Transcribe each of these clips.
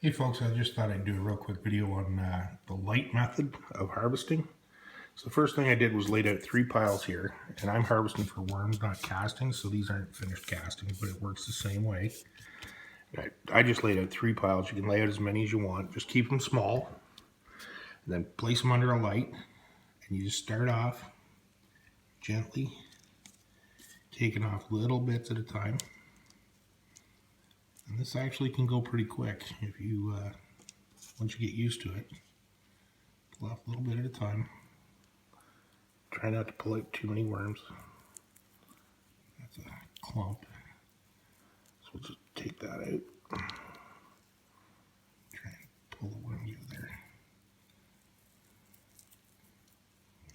Hey folks, I just thought I'd do a real quick video on the light method of harvesting. So the first thing I did was laid out 3 piles here, and I'm harvesting for worms, not castings, so these aren't finished castings, but it works the same way. I just laid out 3 piles. You can lay out as many as you want, just keep them small, and then place them under a light, and you just start off gently, taking off little bits at a time. And this actually can go pretty quick if you, once you get used to it. Pull off a little bit at a time. Try not to pull out too many worms. That's a clump. So we'll just take that out. Try and pull the worms out of there.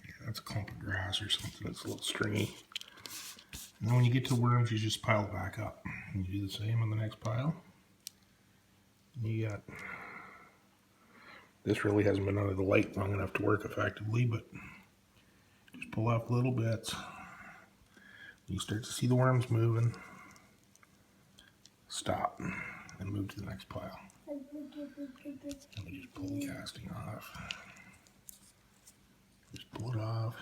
Yeah, that's a clump of grass or something that's a little stringy. And then when you get to the worms, you just pile it back up. And you do the same on the next pile. And you got, this really hasn't been under the light long enough to work effectively, but just pull off little bits. When you start to see the worms moving, stop and move to the next pile. And we just pull the casting off. Just pull it off.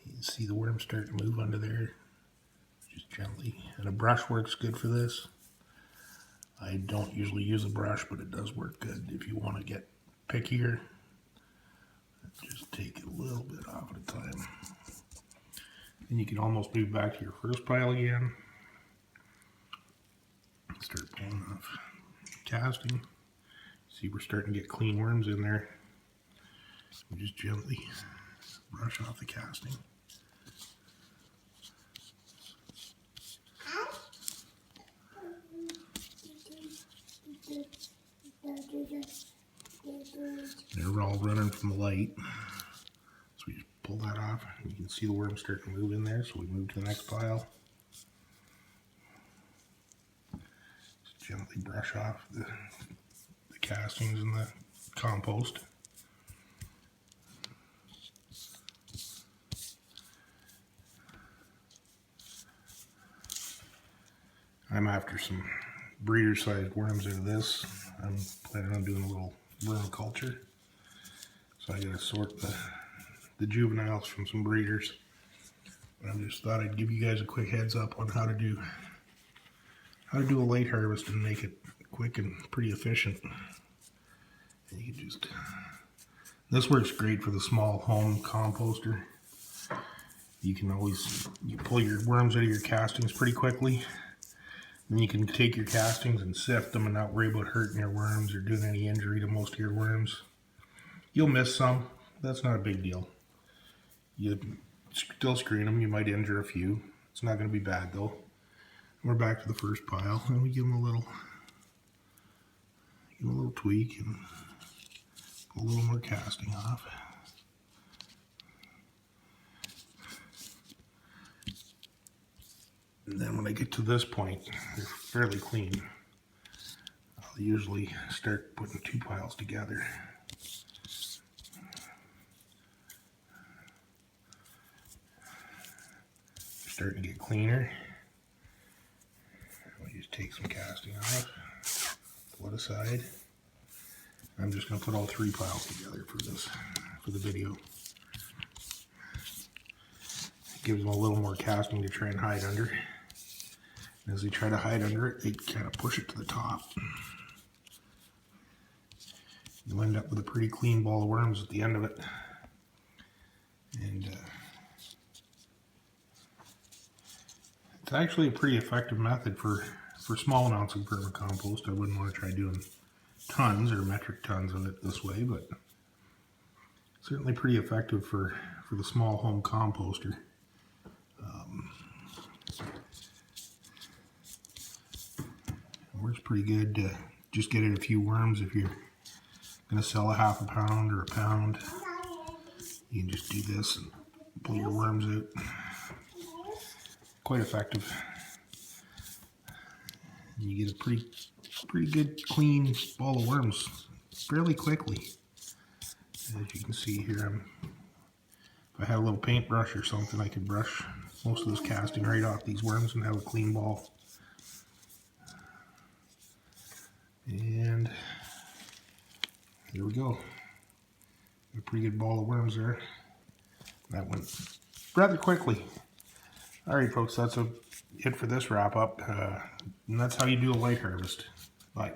You can see the worms start to move under there. Just gently. And a brush works good for this. I don't usually use a brush, but it does work good. If you want to get pickier, just take it a little bit off at a time. Then you can almost move back to your first pile again. Start pulling off casting. See, we're starting to get clean worms in there. We just gently brush off the casting. They're all running from the light. So we just pull that off. You can see the worms starting to move in there. So we move to the next pile. Just gently brush off the castings and the compost. I'm after some breeder-sized worms out of this. I'm planning on doing a little vermiculture. So I gotta sort the juveniles from some breeders. I just thought I'd give you guys a quick heads up on how to do a light harvest and make it quick and pretty efficient. And you can just, this works great for the small home composter. You can always, you pull your worms out of your castings pretty quickly. Then you can take your castings and sift them and not worry about hurting your worms or doing any injury to most of your worms. You'll miss some. That's not a big deal. You still screen them. You might injure a few. It's not going to be bad though. We're back to the first pile, and we give them a little tweak and pull a little more casting off. And then when I get to this point, they're fairly clean. I'll usually start putting 2 piles together. Starting to get cleaner. We just take some casting off, pull it aside. I'm just going to put all 3 piles together for the video. It gives them a little more casting to try and hide under. And as they try to hide under it, they kind of push it to the top. You'll end up with a pretty clean ball of worms at the end of it. And it's actually a pretty effective method for small amounts of vermicompost. I wouldn't want to try doing tons or metric tons of it this way, but certainly pretty effective for the small home composter. It works pretty good to just get in a few worms. If you're going to sell a half a pound or a pound, you can just do this and pull your worms out. Quite effective. And you get a pretty good clean ball of worms fairly quickly. As you can see here, if I had a little paintbrush or something, I could brush most of this casting right off these worms and have a clean ball. And Here we go. A pretty good ball of worms there. That went rather quickly. Alright folks, that's it for this wrap up. And that's how you do a light harvest. Bye.